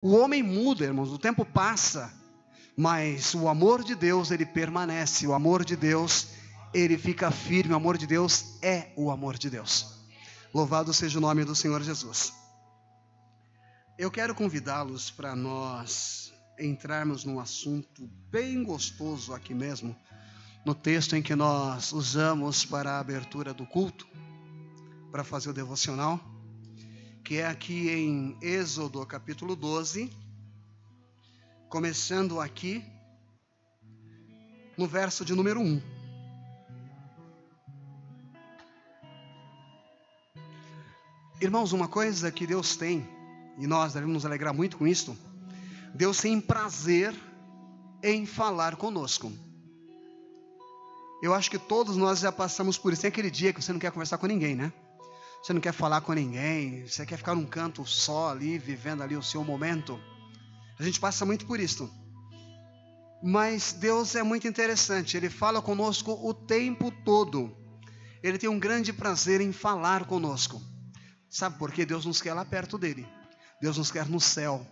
O homem muda, irmãos, o tempo passa, mas o amor de Deus, ele permanece. O amor de Deus, ele fica firme. O amor de Deus é o amor de Deus. Louvado seja o nome do Senhor Jesus. Eu quero convidá-los para nós entrarmos num assunto bem gostoso aqui mesmo, no texto em que nós usamos para a abertura do culto, para fazer o devocional, que é aqui em Êxodo capítulo 12, começando aqui no verso de número 1. Irmãos, uma coisa que Deus tem, e nós devemos nos alegrar muito com isso, Deus tem prazer em falar conosco. Eu acho que todos nós já passamos por isso. Tem aquele dia que você não quer conversar com ninguém, né? Você não quer falar com ninguém, você quer ficar num canto só ali, vivendo ali o seu momento. A gente passa muito por isso. Mas Deus é muito interessante, Ele fala conosco o tempo todo. Ele tem um grande prazer em falar conosco. Sabe por quê? Deus nos quer lá perto dEle. Deus nos quer no céu.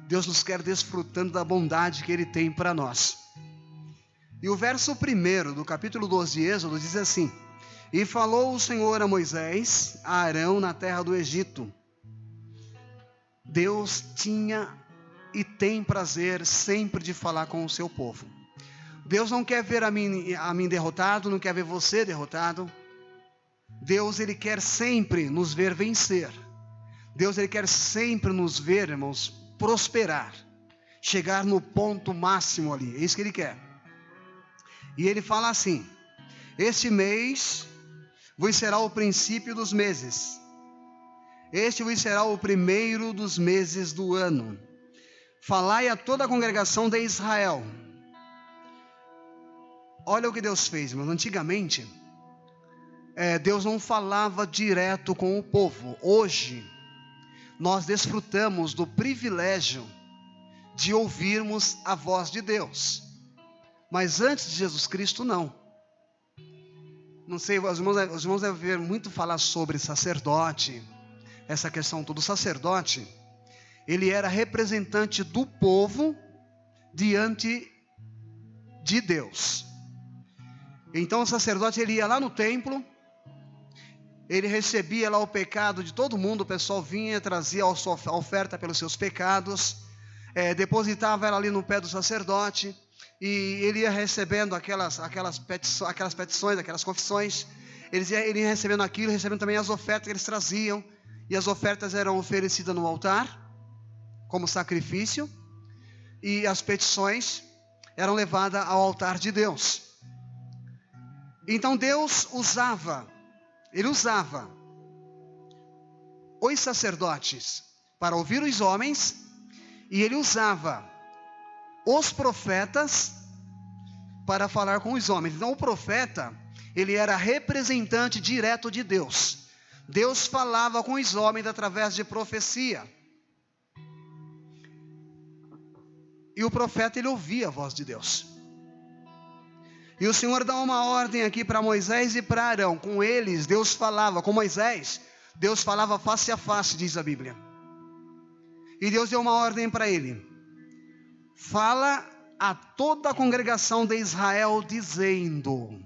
Deus nos quer desfrutando da bondade que Ele tem para nós. E o verso 1 do capítulo 12 de Êxodo diz assim: E falou o Senhor a Moisés, a Arão na terra do Egito. Deus tinha e tem prazer sempre de falar com o seu povo. Deus não quer ver a mim derrotado, não quer ver você derrotado. Deus, Ele quer sempre nos ver vencer. Deus, Ele quer sempre nos ver, irmãos, prosperar. Chegar no ponto máximo ali, é isso que Ele quer. E Ele fala assim: Este mês vos será o princípio dos meses. Este vos será o primeiro dos meses do ano. Falai a toda a congregação de Israel. Olha o que Deus fez, irmãos. Antigamente, Deus não falava direto com o povo. Hoje, nós desfrutamos do privilégio de ouvirmos a voz de Deus. Mas antes de Jesus Cristo, não. Não sei, os irmãos devem ver muito falar sobre sacerdote, essa questão toda. O sacerdote, ele era representante do povo diante de Deus. Então o sacerdote, ele ia lá no templo, ele recebia lá o pecado de todo mundo, o pessoal vinha, trazia a oferta pelos seus pecados, depositava ela ali no pé do sacerdote, e ele ia recebendo aquelas petições, aquelas confissões, ele ia recebendo aquilo, recebendo também as ofertas que eles traziam, e as ofertas eram oferecidas no altar, como sacrifício, e as petições eram levadas ao altar de Deus. Então Deus usava os sacerdotes para ouvir os homens, e Ele usava os profetas para falar com os homens. Então o profeta, ele era representante direto de Deus. Deus falava com os homens através de profecia. E o profeta, ele ouvia a voz de Deus. E o Senhor dá uma ordem aqui para Moisés e para Arão. Com eles, Deus falava. Com Moisés, Deus falava face a face, diz a Bíblia. E Deus deu uma ordem para ele: Fala a toda a congregação de Israel, dizendo.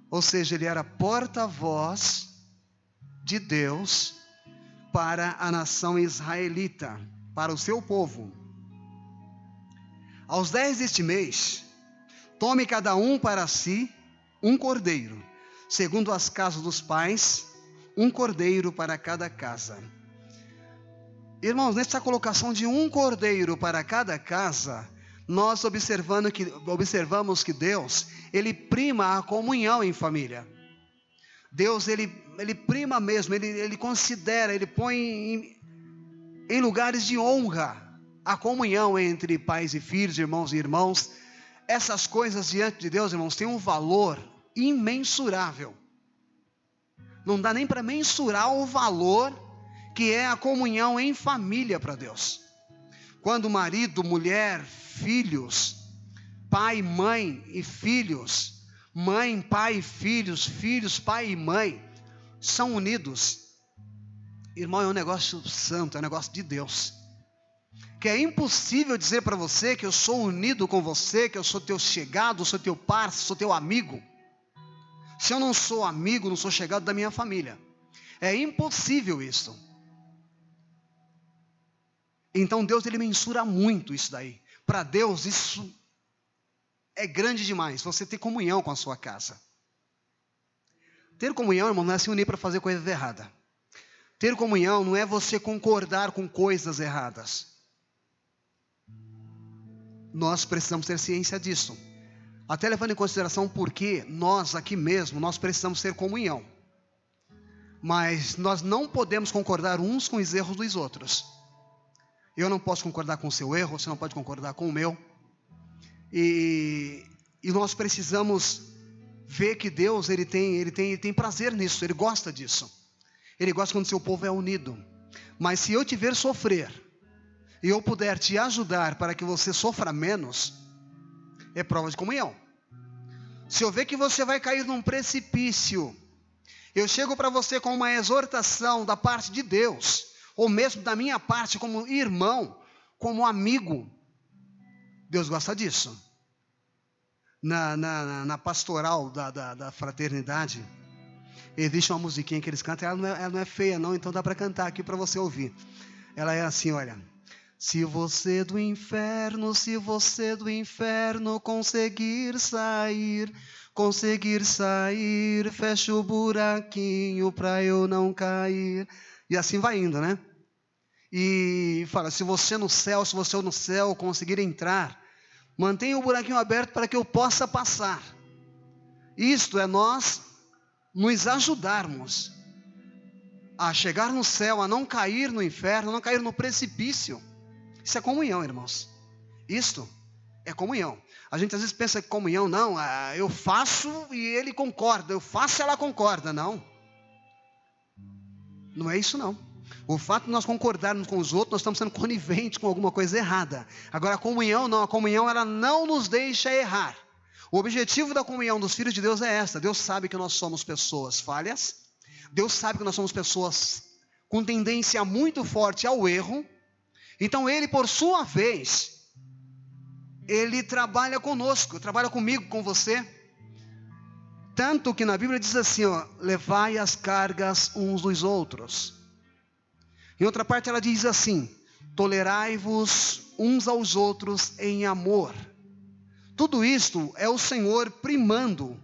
Ou seja, ele era porta-voz de Deus para a nação israelita, para o seu povo. Aos 10 deste mês, tome cada um para si um cordeiro, segundo as casas dos pais, um cordeiro para cada casa. Irmãos, nessa colocação de um cordeiro para cada casa, nós observamos que Deus, Ele prima a comunhão em família. Deus, Ele prima mesmo, Ele considera, Ele põe em lugares de honra a comunhão entre pais e filhos, irmãos e irmãos. Essas coisas diante de Deus, irmãos, têm um valor imensurável. Não dá nem para mensurar o valor que é a comunhão em família para Deus. Quando marido, mulher, filhos, pai, mãe e filhos, mãe, pai, filhos, filhos, pai e mãe, são unidos. Irmão, é um negócio santo, é um negócio de Deus. que é impossível dizer para você que eu sou unido com você, que eu sou teu chegado, sou teu parceiro, sou teu amigo, se eu não sou amigo, não sou chegado da minha família. É impossível isso. Então Deus, ele mensura muito isso daí. Para Deus isso é grande demais, você ter comunhão com a sua casa. Ter comunhão, irmão, não é se unir para fazer coisas erradas. Ter comunhão não é você concordar com coisas erradas. Nós precisamos ter ciência disso. Até levando em consideração porque nós aqui mesmo, nós precisamos ter comunhão. Mas nós não podemos concordar uns com os erros dos outros. Eu não posso concordar com o seu erro, você não pode concordar com o meu. E nós precisamos ver que Deus, ele tem prazer nisso, ele gosta disso. Ele gosta quando o seu povo é unido. Mas se eu te ver sofrer, e eu puder te ajudar para que você sofra menos, é prova de comunhão. Se eu ver que você vai cair num precipício, eu chego para você com uma exortação da parte de Deus, ou mesmo da minha parte como irmão, como amigo, Deus gosta disso. Na pastoral da fraternidade, existe uma musiquinha que eles cantam, ela não é feia não, então dá para cantar aqui para você ouvir. Ela é assim, olha: se você do inferno conseguir sair, fecha o buraquinho para eu não cair. E assim vai indo, né? E fala, se você no céu conseguir entrar, mantenha o buraquinho aberto para que eu possa passar. Isto é nós nos ajudarmos a chegar no céu, a não cair no inferno, a não cair no precipício. Isso é comunhão, irmãos. Isto é comunhão. A gente às vezes pensa que comunhão, não, eu faço e ele concorda, eu faço e ela concorda. Não. Não é isso não. O fato de nós concordarmos com os outros, nós estamos sendo coniventes com alguma coisa errada. Agora a comunhão não, a comunhão ela não nos deixa errar. O objetivo da comunhão dos filhos de Deus é esta. Deus sabe que nós somos pessoas falhas. Deus sabe que nós somos pessoas com tendência muito forte ao erro. Então ele, por sua vez, ele trabalha conosco, trabalha comigo, com você. Tanto que na Bíblia diz assim, ó, levai as cargas uns dos outros. Em outra parte ela diz assim, tolerai-vos uns aos outros em amor. Tudo isto é o Senhor primando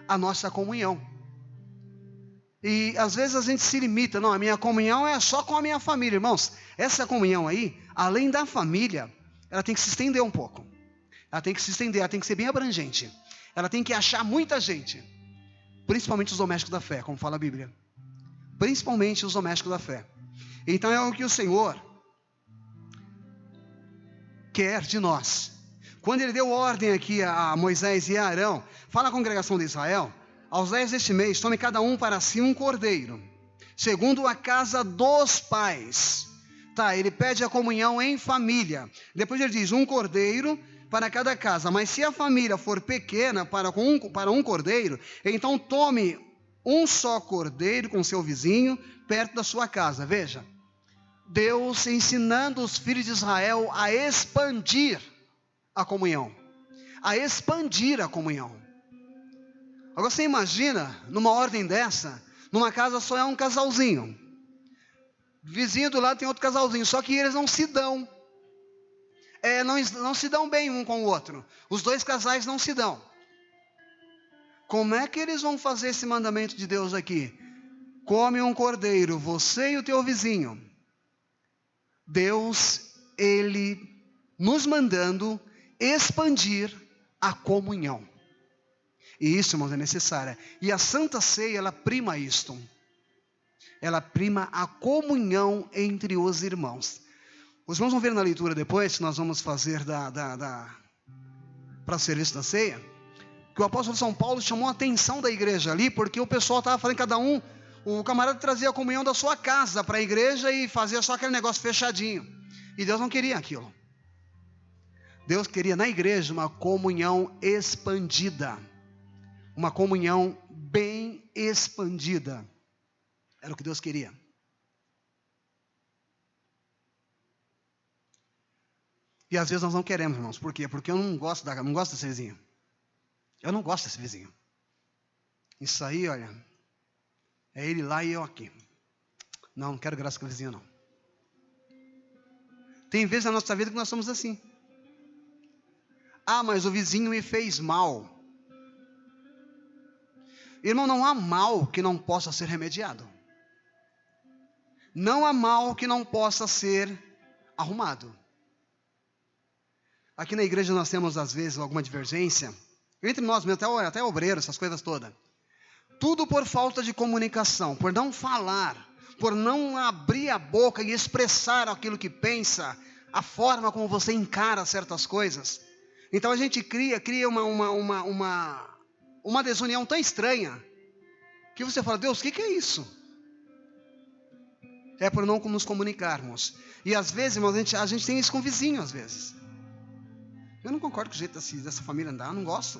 a nossa comunhão. E às vezes a gente se limita, não, a minha comunhão é só com a minha família. Irmãos, essa comunhão aí, além da família, ela tem que se estender um pouco. Ela tem que se estender, ela tem que ser bem abrangente. Ela tem que achar muita gente. Principalmente os domésticos da fé, como fala a Bíblia. Principalmente os domésticos da fé. Então é o que o Senhor quer de nós. Quando ele deu ordem aqui a Moisés e a Arão, fala à congregação de Israel, aos 10 deste mês, tome cada um para si um cordeiro, segundo a casa dos pais. Tá, ele pede a comunhão em família. Depois ele diz, um cordeiro para cada casa. Mas se a família for pequena para um cordeiro, então tome um só cordeiro com seu vizinho, perto da sua casa. Veja, Deus ensinando os filhos de Israel a expandir a comunhão. A expandir a comunhão. Agora você imagina, numa ordem dessa, numa casa só é um casalzinho. Vizinho do lado tem outro casalzinho, só que eles não se dão. Não se dão bem um com o outro. Os dois casais não se dão. Como é que eles vão fazer esse mandamento de Deus aqui? Come um cordeiro, você e o teu vizinho. Deus, ele nos mandando expandir a comunhão. E isso, irmãos, é necessário. E a Santa Ceia, ela prima isto. Ela prima a comunhão entre os irmãos. Os irmãos vão ver na leitura depois, que nós vamos fazer para o serviço da ceia, que o apóstolo São Paulo chamou a atenção da igreja ali, porque o pessoal estava fazendo cada um, o camarada trazia a comunhão da sua casa para a igreja e fazia só aquele negócio fechadinho. E Deus não queria aquilo. Deus queria na igreja uma comunhão expandida. Uma comunhão bem expandida. Era o que Deus queria. E às vezes nós não queremos, irmãos. Por quê? Porque eu não gosto desse vizinho. Eu não gosto desse vizinho. Isso aí, olha, é ele lá e eu aqui. Não quero graça com o vizinho, não. Tem vezes na nossa vida que nós somos assim. Ah, mas o vizinho me fez mal. Irmão, não há mal que não possa ser remediado. Não há mal que não possa ser arrumado. Aqui na igreja nós temos às vezes alguma divergência. Entre nós mesmo, até obreiros, essas coisas todas. Tudo por falta de comunicação, por não falar, por não abrir a boca e expressar aquilo que pensa, a forma como você encara certas coisas. Então a gente cria uma desunião tão estranha, que você fala, Deus, o que é isso? É por não nos comunicarmos. E às vezes, irmãos, a gente tem isso com o vizinho, às vezes. Eu não concordo com o jeito dessa família andar, eu não gosto.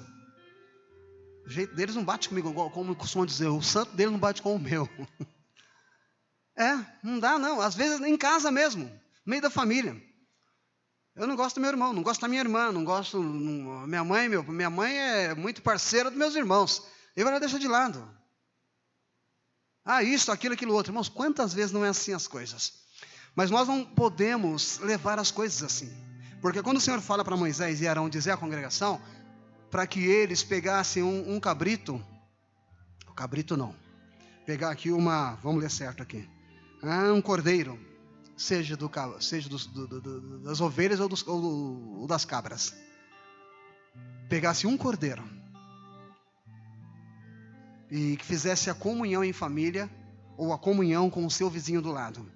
O jeito deles não bate comigo, como costumam dizer, o santo dele não bate com o meu. Não dá não, às vezes em casa mesmo, no meio da família. Eu não gosto do meu irmão, não gosto da minha irmã, não gosto, minha mãe é muito parceira dos meus irmãos. Eu vou deixar de lado. Isso, aquilo outro. Irmãos, quantas vezes não é assim as coisas? Mas nós não podemos levar as coisas assim. Porque quando o Senhor fala para Moisés e Arão dizer à congregação, para que eles pegassem um cabrito, o cabrito não, pegar aqui vamos ler certo aqui, um cordeiro, seja das ovelhas ou das cabras, pegasse um cordeiro, e que fizesse a comunhão em família, ou a comunhão com o seu vizinho do lado.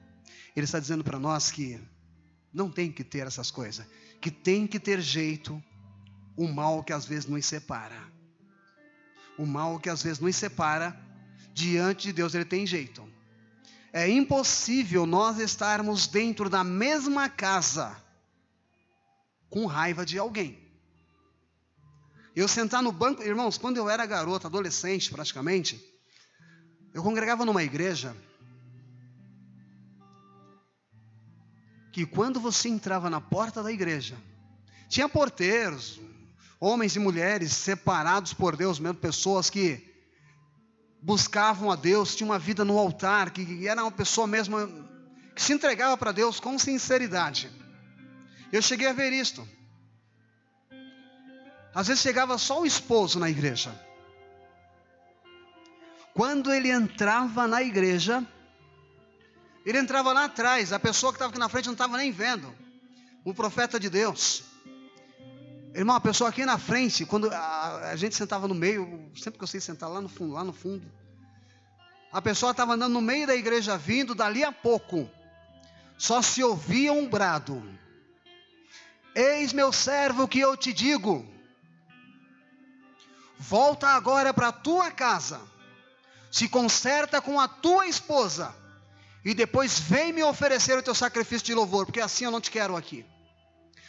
Ele está dizendo para nós que não tem que ter essas coisas, que tem que ter jeito, o mal que às vezes nos separa. O mal que às vezes nos separa, diante de Deus ele tem jeito. É impossível nós estarmos dentro da mesma casa, com raiva de alguém. Eu sentar no banco, irmãos, quando eu era garoto, adolescente praticamente, eu congregava numa igreja, que quando você entrava na porta da igreja, tinha porteiros, homens e mulheres separados por Deus mesmo, pessoas que buscavam a Deus, tinham uma vida no altar, que era uma pessoa mesmo que se entregava para Deus com sinceridade. Eu cheguei a ver isto. Às vezes chegava só o esposo na igreja. Quando ele entrava na igreja, ele entrava lá atrás, a pessoa que estava aqui na frente não estava nem vendo. O profeta de Deus. Irmão, a pessoa aqui na frente, quando a gente sentava no meio, sempre que eu sei sentar lá no fundo, a pessoa estava andando no meio da igreja vindo, dali a pouco, só se ouvia um brado. Eis meu servo que eu te digo, volta agora para a tua casa, se conserta com a tua esposa, e depois vem me oferecer o teu sacrifício de louvor, porque assim eu não te quero aqui.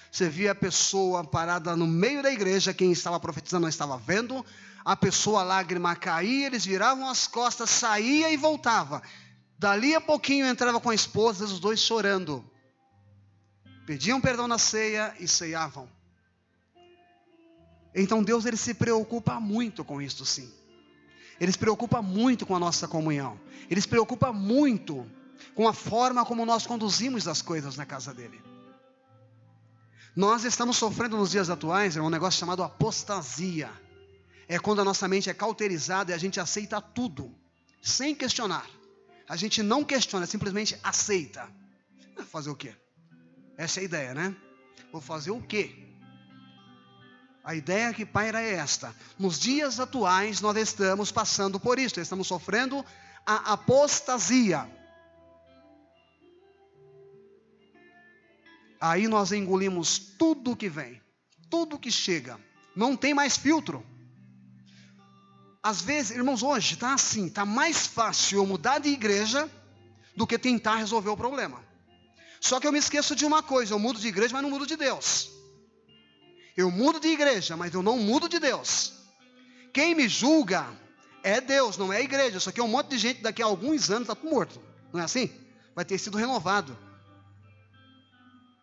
Você via a pessoa parada no meio da igreja, quem estava profetizando não estava vendo, a pessoa, a lágrima caía, eles viravam as costas, saía e voltava. Dali a pouquinho entrava com a esposa, os dois chorando. Pediam perdão na ceia e ceiavam. Então Deus, ele se preocupa muito com isso, sim. Ele se preocupa muito com a nossa comunhão. Ele se preocupa muito com a forma como nós conduzimos as coisas na casa dele. Nós estamos sofrendo nos dias atuais um negócio chamado apostasia. É quando a nossa mente é cauterizada e a gente aceita tudo, sem questionar. A gente não questiona, simplesmente aceita. Fazer o quê? Essa é a ideia, né? Vou fazer o quê? A ideia que paira é esta. Nos dias atuais nós estamos passando por isso. Estamos sofrendo a apostasia. Aí nós engolimos tudo que vem, tudo que chega, não tem mais filtro. Às vezes, irmãos, hoje está assim, está mais fácil eu mudar de igreja do que tentar resolver o problema. Só que eu me esqueço de uma coisa, eu mudo de igreja, mas não mudo de Deus. Eu mudo de igreja, mas eu não mudo de Deus. Quem me julga é Deus, não é a igreja. Só que um monte de gente daqui a alguns anos está tudo morto, não é assim? Vai ter sido renovado.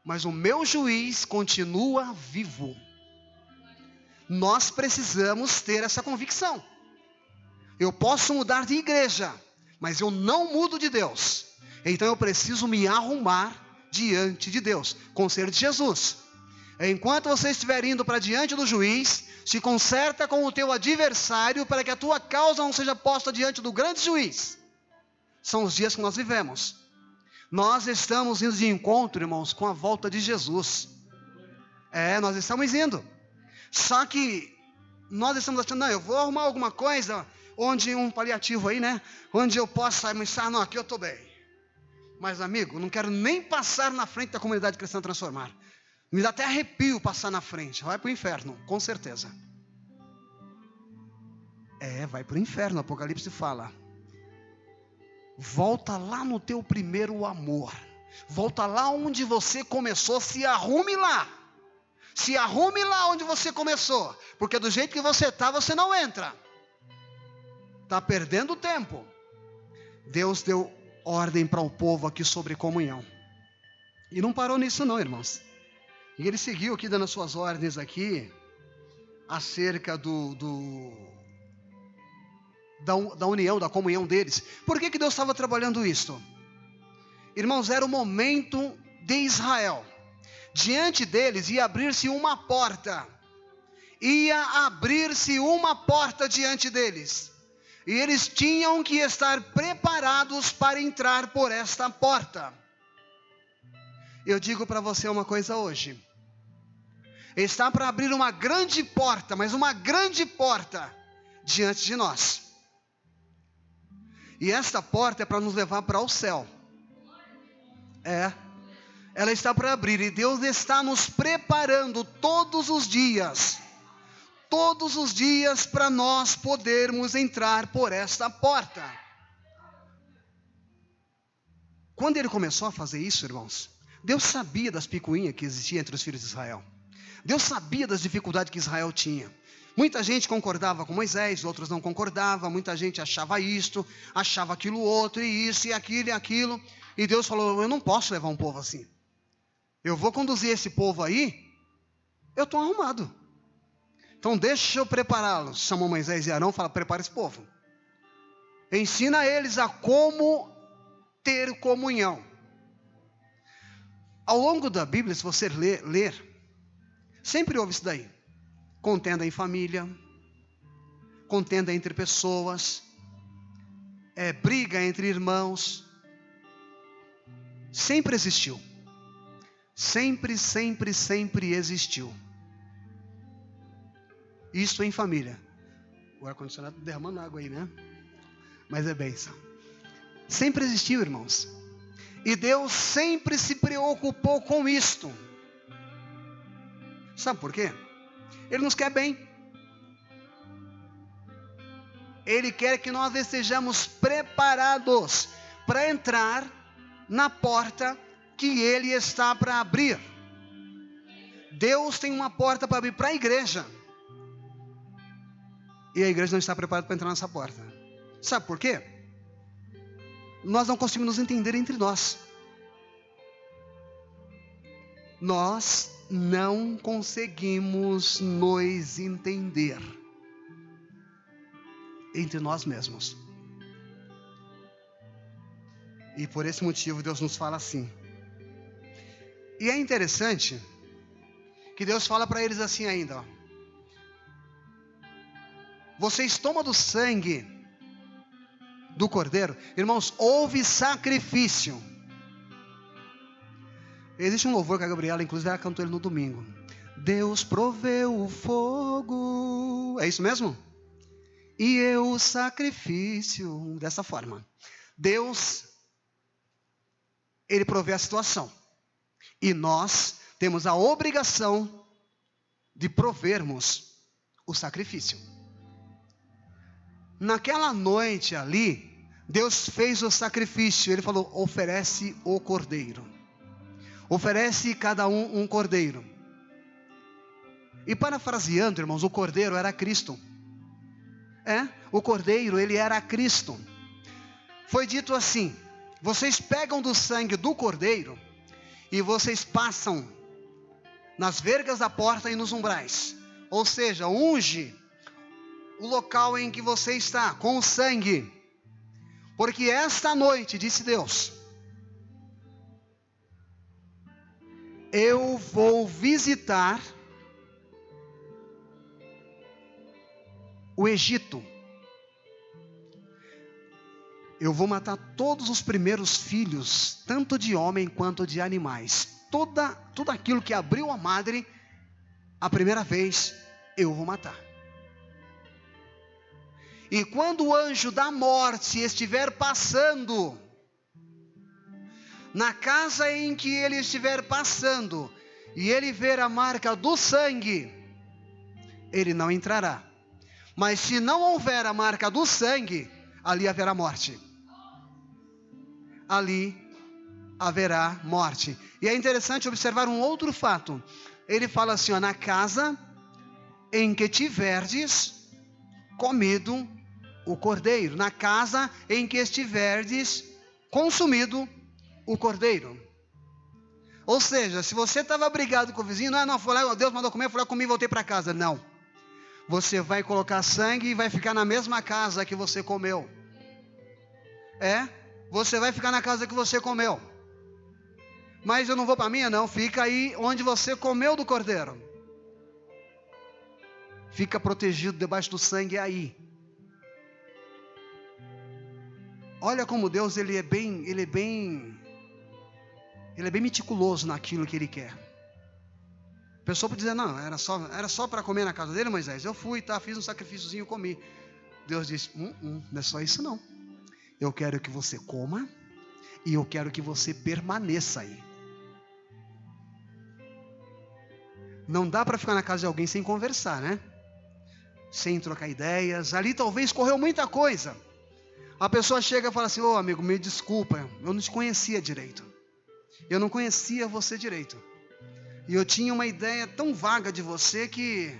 mas o meu juiz continua vivo. Nós precisamos ter essa convicção. Eu posso mudar de igreja, mas eu não mudo de Deus. Então eu preciso me arrumar diante de Deus, conselho de Jesus. Enquanto você estiver indo para diante do juiz, se conserta com o teu adversário para que a tua causa não seja posta diante do grande juiz. São os dias que nós vivemos. Nós estamos indo de encontro, irmãos, com a volta de Jesus. Nós estamos indo. Só que nós estamos achando, não, eu vou arrumar alguma coisa, onde um paliativo aí, né? Onde eu possa pensar, não, aqui eu estou bem. Mas, amigo, não quero nem passar na frente da comunidade cristã transformar. Me dá até arrepio passar na frente. Vai para o inferno, com certeza. Vai para o inferno, Apocalipse fala. Volta lá no teu primeiro amor. Volta lá onde você começou, se arrume lá. Se arrume lá onde você começou. Porque do jeito que você está, você não entra. Está perdendo tempo. Deus deu ordem para o povo aqui sobre comunhão. E não parou nisso não, irmãos. E ele seguiu aqui dando as suas ordens aqui, acerca da união, da comunhão deles. Por que Deus estava trabalhando isto? Irmãos, era o momento de Israel. Diante deles ia abrir-se uma porta. Ia abrir-se uma porta diante deles. E eles tinham que estar preparados para entrar por esta porta. Eu digo para você uma coisa hoje. Está para abrir uma grande porta, mas uma grande porta diante de nós. E esta porta é para nos levar para o céu. Ela está para abrir e Deus está nos preparando todos os dias para nós podermos entrar por esta porta. Quando ele começou a fazer isso, irmãos, Deus sabia das picuinhas que existiam entre os filhos de Israel. Deus sabia das dificuldades que Israel tinha. Muita gente concordava com Moisés, outros não concordavam. Muita gente achava isto, achava aquilo outro, e isso, e aquilo. E Deus falou, eu não posso levar um povo assim. Eu vou conduzir esse povo aí, eu estou arrumado. Então deixa eu prepará-los. Chamou Moisés e Arão e falou, prepara esse povo. Ensina eles a como ter comunhão. Ao longo da Bíblia, se você ler, sempre houve isso daí. Contenda em família, contenda entre pessoas, briga entre irmãos. Sempre existiu. Sempre existiu. Isso em família. O ar-condicionado derramando água aí, né? Mas é bênção. Sempre existiu, irmãos. E Deus sempre se preocupou com isto. Sabe por quê? Ele nos quer bem. Ele quer que nós estejamos preparados para entrar na porta que Ele está para abrir. Deus tem uma porta para abrir para a igreja. E a igreja não está preparada para entrar nessa porta. Sabe por quê? Nós não conseguimos nos entender entre nós. Nós não conseguimos nos entender entre nós mesmos. E por esse motivo Deus nos fala assim. E é interessante que Deus fala para eles assim ainda, ó. Vocês tomam do sangue do cordeiro. Irmãos, houve sacrifício. Existe um louvor que a Gabriela, inclusive, ela cantou ele no domingo. Deus proveu o fogo. É isso mesmo? E eu o sacrifício. Dessa forma. Deus, Ele provê a situação. E nós temos a obrigação de provermos o sacrifício. Naquela noite ali, Deus fez o sacrifício. Ele falou, oferece o cordeiro. Oferece cada um cordeiro. E parafraseando, irmãos, o cordeiro era Cristo. O cordeiro, ele era Cristo. Foi dito assim, vocês pegam do sangue do cordeiro e vocês passam nas vergas da porta e nos umbrais. Ou seja, unge o local em que você está com o sangue. Porque esta noite, disse Deus, eu vou visitar o Egito. Eu vou matar todos os primeiros filhos, tanto de homem quanto de animais. Tudo aquilo que abriu a madre, a primeira vez, eu vou matar. E quando o anjo da morte estiver passando, na casa em que ele estiver passando, e ele ver a marca do sangue, ele não entrará. Mas se não houver a marca do sangue, ali haverá morte. Ali haverá morte. E é interessante observar um outro fato. Ele fala assim, ó, na casa em que tiverdes comido o cordeiro. Na casa em que estiverdes consumido o cordeiro. Ou seja, se você estava brigado com o vizinho, não, foi lá, Deus mandou comer, eu fui lá comer e voltei para casa. Não. Você vai colocar sangue e vai ficar na mesma casa que você comeu. Você vai ficar na casa que você comeu. Mas eu não vou para a minha, não. Fica aí onde você comeu do cordeiro. Fica protegido debaixo do sangue aí. Olha como Deus, ele é bem meticuloso naquilo que ele quer. A pessoa pode dizer, não, era só para comer na casa dele, Moisés. Eu fui, fiz um sacrifíciozinho e comi. Deus disse, não é só isso não. Eu quero que você coma e eu quero que você permaneça aí. Não dá para ficar na casa de alguém sem conversar, né? Sem trocar ideias. Ali talvez correu muita coisa. A pessoa chega e fala assim, amigo, me desculpa, eu não te conhecia direito. Eu não conhecia você direito. E eu tinha uma ideia tão vaga de você que...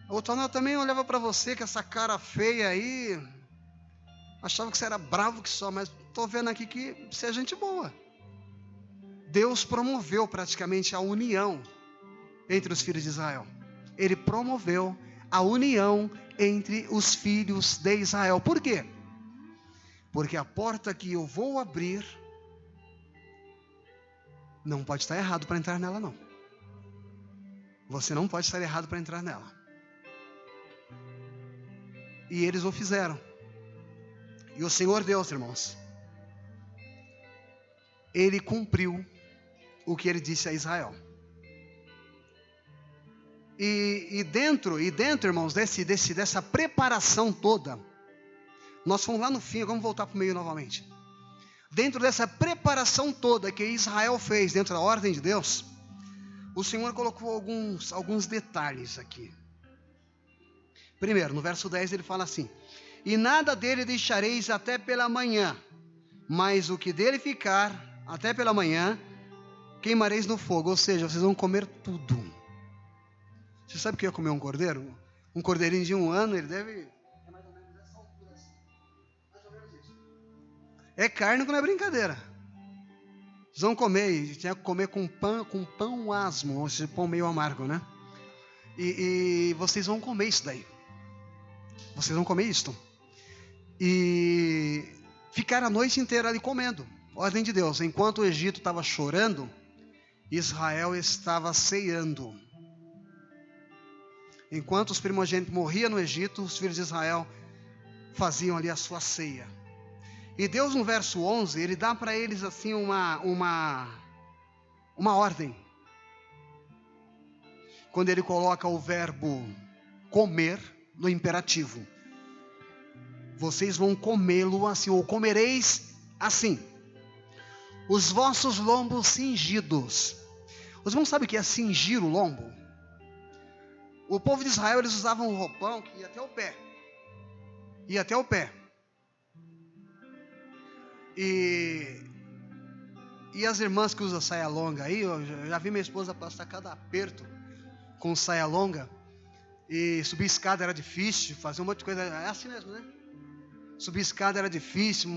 O Tonel também olhava para você com essa cara feia aí. Achava que você era bravo que só, mas estou vendo aqui que você é gente boa. Deus promoveu praticamente a união entre os filhos de Israel. Ele promoveu a união entre os filhos de Israel. Por quê? Porque a porta que eu vou abrir, não pode estar errado para entrar nela, não. Você não pode estar errado para entrar nela. E eles o fizeram. E o Senhor Deus, irmãos, Ele cumpriu o que Ele disse a Israel. E dentro, irmãos, dessa preparação toda, nós fomos lá no fim, vamos voltar para o meio novamente. Dentro dessa preparação toda que Israel fez dentro da ordem de Deus, o Senhor colocou alguns detalhes aqui. Primeiro, no verso 10 ele fala assim, e nada dele deixareis até pela manhã, mas o que dele ficar até pela manhã, queimareis no fogo, ou seja, vocês vão comer tudo. Você sabe o que é comer um cordeiro? Um cordeirinho de 1 ano, ele deve... É mais ou menos essa altura assim. Mais ou menos isso. É carne que não é brincadeira. Vocês vão comer, e tinha que comer com pão asmo, ou seja, pão meio amargo, né? E vocês vão comer isso daí. Vocês vão comer isto. E ficar a noite inteira ali comendo. Ordem de Deus. Enquanto o Egito estava chorando, Israel estava ceando. Enquanto os primogênitos morriam no Egito, os filhos de Israel faziam ali a sua ceia. E Deus, no verso 11, Ele dá para eles assim uma ordem. Quando Ele coloca o verbo comer no imperativo. Vocês vão comê-lo assim, ou comereis assim. Os vossos lombos cingidos. Os irmãos sabem o que é cingir o lombo? O povo de Israel, eles usavam um roupão que ia até o pé. Ia até o pé. E as irmãs que usam saia longa aí, eu já vi minha esposa passar cada aperto com saia longa. E subir escada era difícil, fazer um monte de coisa. É assim mesmo, né? subir escada era difícil,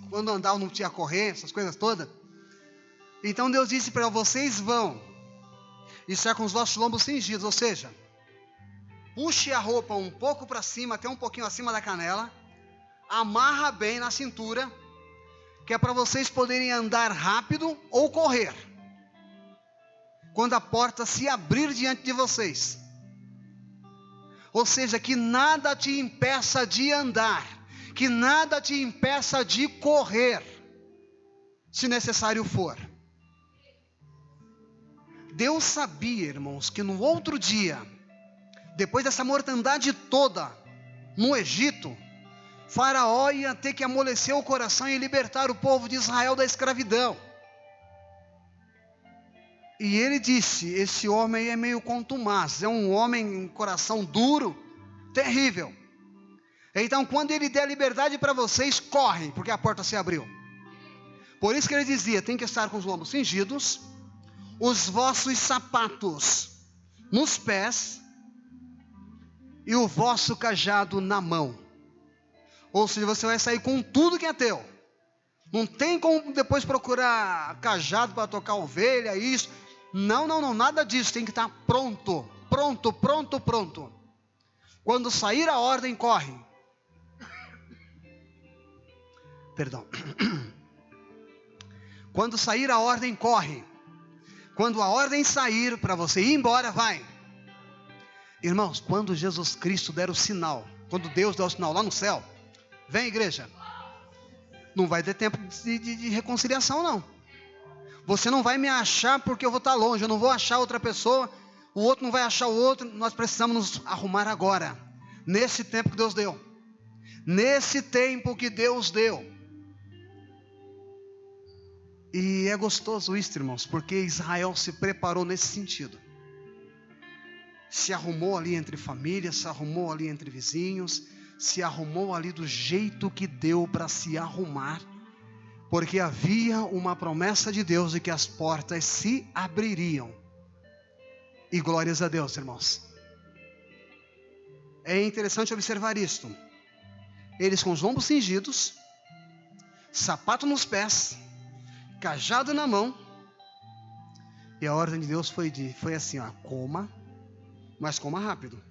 quando andava não tinha correr, essas coisas todas. Então Deus disse para vocês vão, estar com os vossos lombos cingidos, ou seja, puxe a roupa um pouco para cima, até um pouquinho acima da canela, amarra bem na cintura, que é para vocês poderem andar rápido ou correr, quando a porta se abrir diante de vocês. Ou seja, que nada te impeça de andar, que nada te impeça de correr, se necessário for. Deus sabia, irmãos, que no outro dia, depois dessa mortandade toda no Egito, Faraó ia ter que amolecer o coração e libertar o povo de Israel da escravidão. E ele disse, esse homem é meio contumaz, é um homem com coração duro, terrível. Então quando ele der liberdade para vocês, correm, porque a porta se abriu. Por isso que ele dizia, tem que estar com os lombos cingidos, os vossos sapatos nos pés e o vosso cajado na mão. Ou seja, você vai sair com tudo que é teu. Não tem como depois procurar cajado para tocar ovelha, isso. Não, nada disso. Tem que estar pronto. Quando sair a ordem, corre. Perdão. Quando sair a ordem, corre. Quando a ordem sair para você ir embora, vai. Irmãos, quando Jesus Cristo der o sinal, quando Deus der o sinal lá no céu, vem igreja, não vai ter tempo de reconciliação não. Você não vai me achar porque eu vou estar longe, eu não vou achar outra pessoa, o outro não vai achar o outro, nós precisamos nos arrumar agora, nesse tempo que Deus deu. Nesse tempo que Deus deu. E é gostoso isso, irmãos, porque Israel se preparou nesse sentido. Se arrumou ali entre famílias, se arrumou ali entre vizinhos, se arrumou ali do jeito que deu para se arrumar, porque havia uma promessa de Deus de que as portas se abririam. E glórias a Deus, irmãos. É interessante observar isto. Eles com os lombos cingidos, sapato nos pés, cajado na mão, e a ordem de Deus foi assim, ó, coma, mas coma rápido.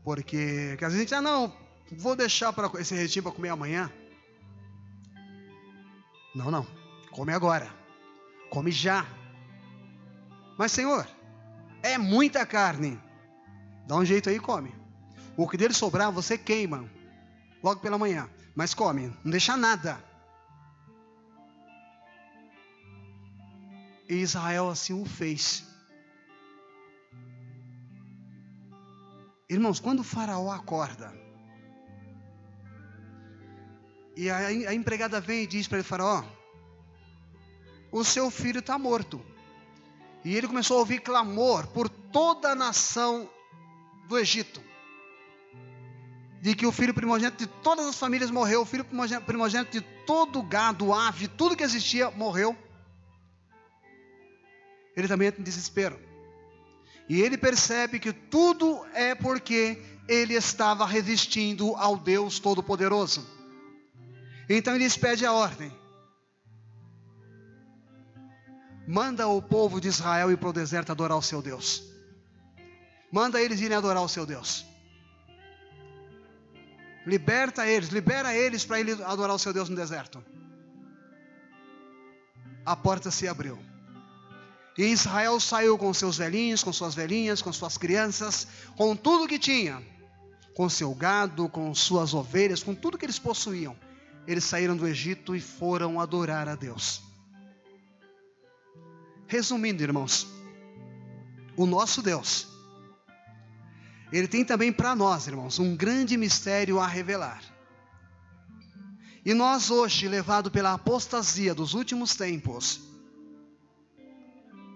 Porque às vezes a gente não, vou deixar para esse reitinho para comer amanhã. Não, come agora, come já. Mas Senhor, é muita carne, dá um jeito aí e come. O que dele sobrar você queima, logo pela manhã, mas come, não deixa nada. E Israel assim o fez. Irmãos, quando o faraó acorda, e a empregada vem e diz para ele, faraó, o seu filho está morto. E ele começou a ouvir clamor por toda a nação do Egito, de que o filho primogênito de todas as famílias morreu, o filho primogênito de todo gado, ave, tudo que existia morreu. Ele também entra em desespero. E ele percebe que tudo é porque ele estava resistindo ao Deus Todo-Poderoso. Então ele lhes pede a ordem. Manda o povo de Israel ir para o deserto adorar o seu Deus. Manda eles irem adorar o seu Deus. Libera eles para ir adorar o seu Deus no deserto. A porta se abriu. E Israel saiu com seus velhinhos, com suas velhinhas, com suas crianças, com tudo que tinha, com seu gado, com suas ovelhas, com tudo que eles possuíam. Eles saíram do Egito e foram adorar a Deus. Resumindo, irmãos, o nosso Deus, Ele tem também para nós, irmãos, um grande mistério a revelar. E nós hoje, levados pela apostasia dos últimos tempos,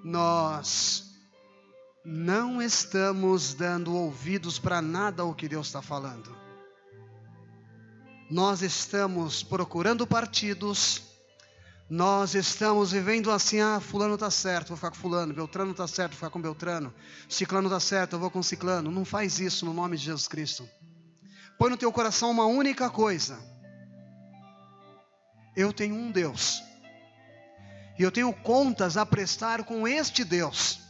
nós não estamos dando ouvidos para nada o que Deus está falando. Nós estamos procurando partidos, nós estamos vivendo assim, fulano está certo, vou ficar com fulano, Beltrano está certo, vou ficar com Beltrano, Ciclano está certo, eu vou com Ciclano. Não faz isso no nome de Jesus Cristo. Põe no teu coração uma única coisa: eu tenho um Deus, e eu tenho contas a prestar com este Deus.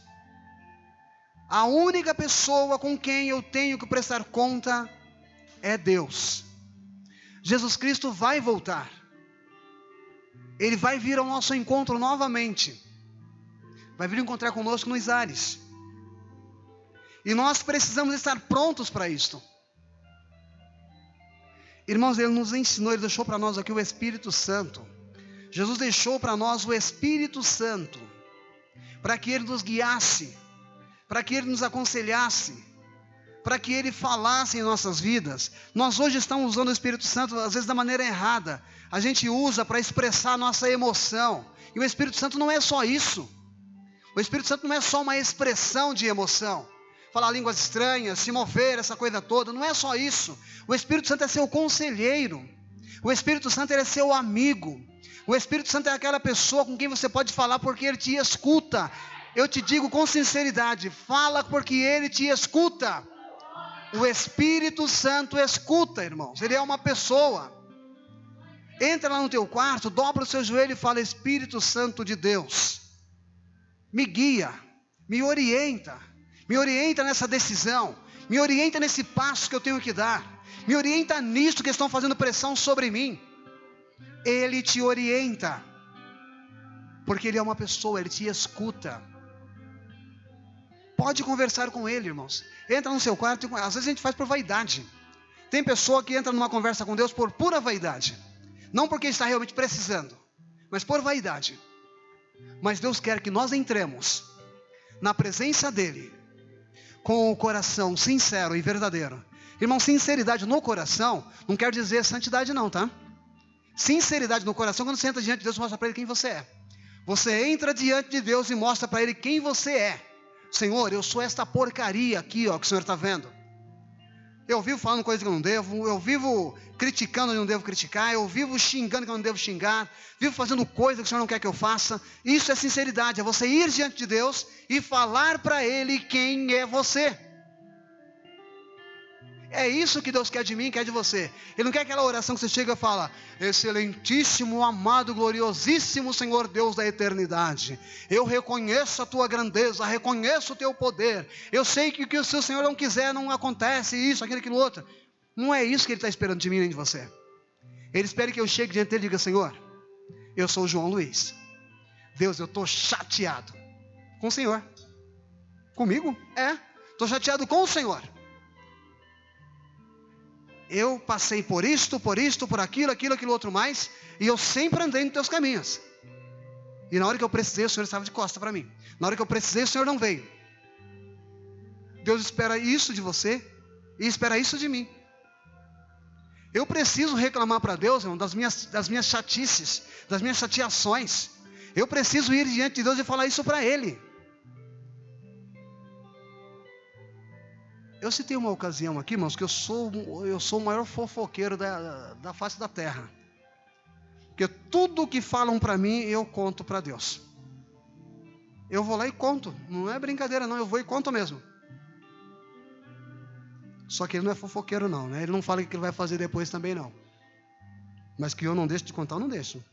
A única pessoa com quem eu tenho que prestar conta é Deus. Jesus Cristo vai voltar. Ele vai vir ao nosso encontro novamente. Vai vir encontrar conosco nos ares. E nós precisamos estar prontos para isto. Irmãos, Ele nos ensinou, Ele deixou para nós aqui o Espírito Santo. Jesus deixou para nós o Espírito Santo, para que Ele nos guiasse, para que Ele nos aconselhasse, para que Ele falasse em nossas vidas. Nós hoje estamos usando o Espírito Santo, às vezes da maneira errada. A gente usa para expressar a nossa emoção. E o Espírito Santo não é só isso. O Espírito Santo não é só uma expressão de emoção. Falar línguas estranhas, se mover, essa coisa toda. Não é só isso. O Espírito Santo é seu conselheiro. O Espírito Santo é seu amigo. O Espírito Santo é aquela pessoa com quem você pode falar porque Ele te escuta. Eu te digo com sinceridade, fala porque Ele te escuta. O Espírito Santo escuta, irmãos. Ele é uma pessoa. Entra lá no teu quarto, dobra o seu joelho e fala: Espírito Santo de Deus, me guia, me orienta nessa decisão, me orienta nesse passo que eu tenho que dar, me orienta nisto que estão fazendo pressão sobre mim. Ele te orienta, porque Ele é uma pessoa, Ele te escuta. Pode conversar com Ele, irmãos. Entra no seu quarto, às vezes a gente faz por vaidade. Tem pessoa que entra numa conversa com Deus por pura vaidade. Não porque está realmente precisando, mas por vaidade. Mas Deus quer que nós entremos na presença dEle com o coração sincero e verdadeiro. Irmão, sinceridade no coração não quer dizer santidade não, tá? Sinceridade no coração, quando você entra diante de Deus, mostra para Ele quem você é. Você entra diante de Deus e mostra para Ele quem você é. Senhor, eu sou esta porcaria aqui, ó, que o Senhor está vendo. Eu vivo falando coisas que eu não devo, eu vivo criticando onde eu não devo criticar, eu vivo xingando que eu não devo xingar, vivo fazendo coisas que o Senhor não quer que eu faça. Isso é sinceridade, é você ir diante de Deus e falar para Ele quem é você. É isso que Deus quer de mim, quer de você. Ele não quer aquela oração que você chega e fala: excelentíssimo, amado, gloriosíssimo Senhor Deus da eternidade, eu reconheço a tua grandeza, reconheço o teu poder, eu sei que se o Senhor não quiser não acontece isso, aquilo, outro. Não é isso que Ele está esperando de mim nem de você. Ele espera que eu chegue diante dEle e diga: Senhor, eu sou o João Luiz. Deus, eu estou chateado com o Senhor. Comigo? Estou chateado com o Senhor. Eu passei por isto, por aquilo, outro mais, e eu sempre andei nos teus caminhos. E na hora que eu precisei, o Senhor estava de costa para mim. Na hora que eu precisei, o Senhor não veio. Deus espera isso de você e espera isso de mim. Eu preciso reclamar para Deus, irmão, das minhas chatices, das minhas chateações. Eu preciso ir diante de Deus e falar isso para Ele. Eu citei uma ocasião aqui, irmãos, que eu sou o maior fofoqueiro da face da terra. Porque tudo que falam para mim, eu conto para Deus. Eu vou lá e conto. Não é brincadeira não, eu vou e conto mesmo. Só que ele não é fofoqueiro não, né? Ele não fala o que ele vai fazer depois também não. Mas que eu não deixo de contar, eu não deixo.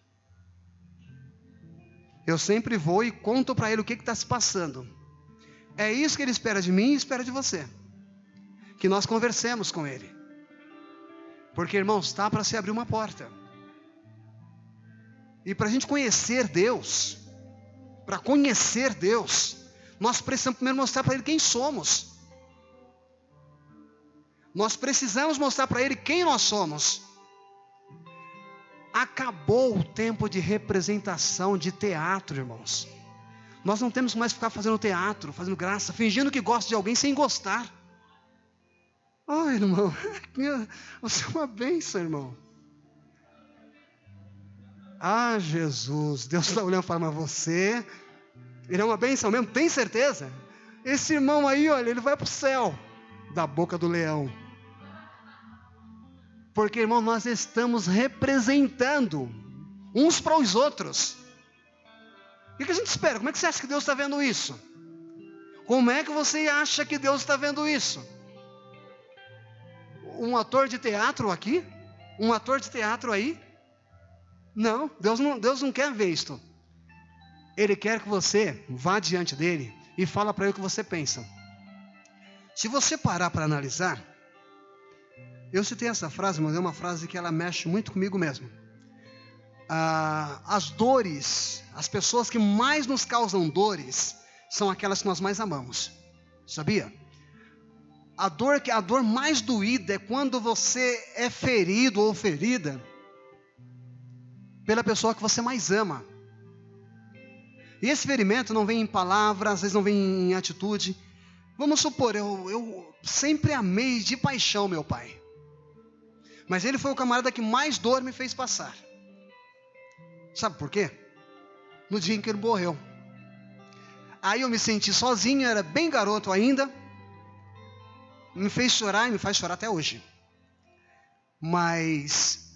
Eu sempre vou e conto para ele o que está se passando. É isso que ele espera de mim e espera de você. Que nós conversemos com Ele. Porque, irmãos, está para se abrir uma porta. E para a gente conhecer Deus, nós precisamos primeiro mostrar para Ele quem somos. Nós precisamos mostrar para Ele quem nós somos. Acabou o tempo de representação, de teatro, irmãos. Nós não temos mais que ficar fazendo teatro, fazendo graça, fingindo que gosta de alguém sem gostar. Oh, irmão, você é uma bênção, irmão. Ah, Jesus, Deus está olhando e fala: mas você, ele é uma bênção mesmo, tem certeza? Esse irmão aí, olha, ele vai para o céu, da boca do leão. Porque, irmão, nós estamos representando uns para os outros. O que a gente espera? Como é que você acha que Deus está vendo isso? Como é que você acha que Deus está vendo isso? um ator de teatro aqui? Um ator de teatro aí? Não, Deus não quer ver isto. Ele quer que você vá diante dele e fala para ele o que você pensa. Se você parar para analisar, eu citei essa frase, mas é uma frase que ela mexe muito comigo mesmo. As dores, as pessoas que mais nos causam dores, são aquelas que nós mais amamos. Sabia? A dor mais doída é quando você é ferido ou ferida pela pessoa que você mais ama. E esse ferimento não vem em palavras, às vezes não vem em atitude. Vamos supor, eu sempre amei de paixão meu pai. Mas ele foi o camarada que mais dor me fez passar. Sabe por quê? No dia em que ele morreu. Aí eu me senti sozinho, era bem garoto ainda. Me fez chorar e me faz chorar até hoje. Mas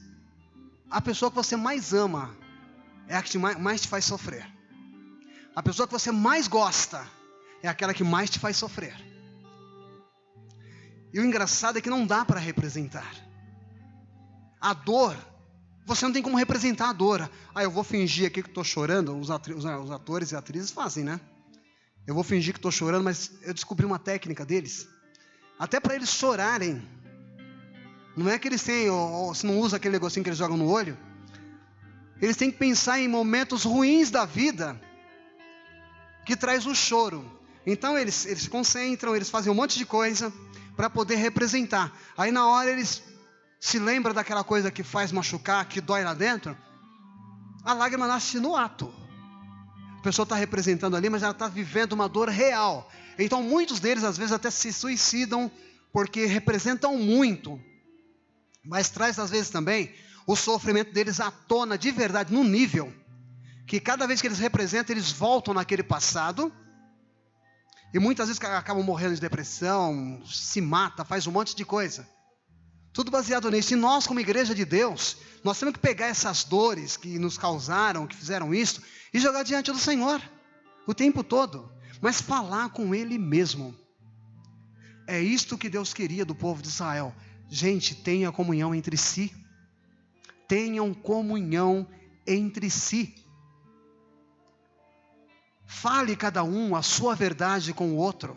a pessoa que você mais ama é a que mais te faz sofrer. A pessoa que você mais gosta é aquela que mais te faz sofrer. E o engraçado é que não dá para representar. A dor, você não tem como representar a dor. Eu vou fingir aqui que estou chorando. Os atores e atrizes fazem, né? Eu vou fingir que estou chorando, mas eu descobri uma técnica deles. Até para eles chorarem. Não é que eles têm, ou se não usa aquele negocinho que eles jogam no olho. Eles têm que pensar em momentos ruins da vida que traz o choro. Então eles se concentram, eles fazem um monte de coisa para poder representar. Aí na hora eles se lembram daquela coisa que faz machucar, que dói lá dentro. A lágrima nasce no ato. A pessoa está representando ali, mas ela está vivendo uma dor real. Então muitos deles às vezes até se suicidam porque representam muito. Mas traz às vezes também o sofrimento deles à tona de verdade, num nível que cada vez que eles representam, eles voltam naquele passado. E muitas vezes acabam morrendo de depressão, se mata, faz um monte de coisa. Tudo baseado nisso. E nós, como igreja de Deus, nós temos que pegar essas dores que nos causaram, que fizeram isso, e jogar diante do Senhor, o tempo todo. Mas falar com Ele mesmo. É isto que Deus queria do povo de Israel. Gente, tenha comunhão entre si. Tenham comunhão entre si. Fale cada um a sua verdade com o outro.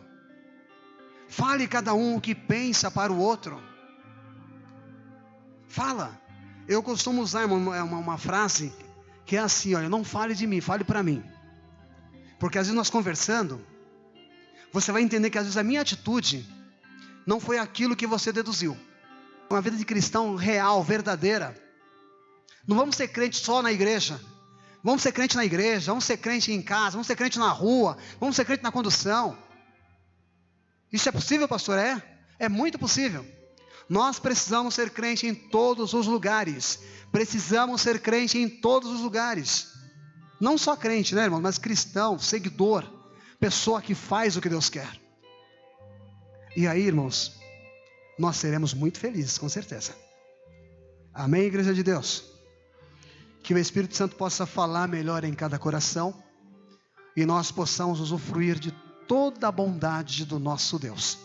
Fale cada um o que pensa para o outro. Fala. Eu costumo usar uma frase que é assim, olha, não fale de mim, fale para mim. Porque às vezes nós conversando, você vai entender que às vezes a minha atitude não foi aquilo que você deduziu. Uma vida de cristão real, verdadeira. Não vamos ser crentes só na igreja. Vamos ser crente na igreja, vamos ser crente em casa, vamos ser crente na rua, vamos ser crente na condução. Isso é possível, pastor? É muito possível. Nós precisamos ser crente em todos os lugares. Precisamos ser crente em todos os lugares. Não só crente, né, irmão? Mas cristão, seguidor, pessoa que faz o que Deus quer. E aí, irmãos, nós seremos muito felizes, com certeza. Amém, igreja de Deus? Que o Espírito Santo possa falar melhor em cada coração e nós possamos usufruir de toda a bondade do nosso Deus.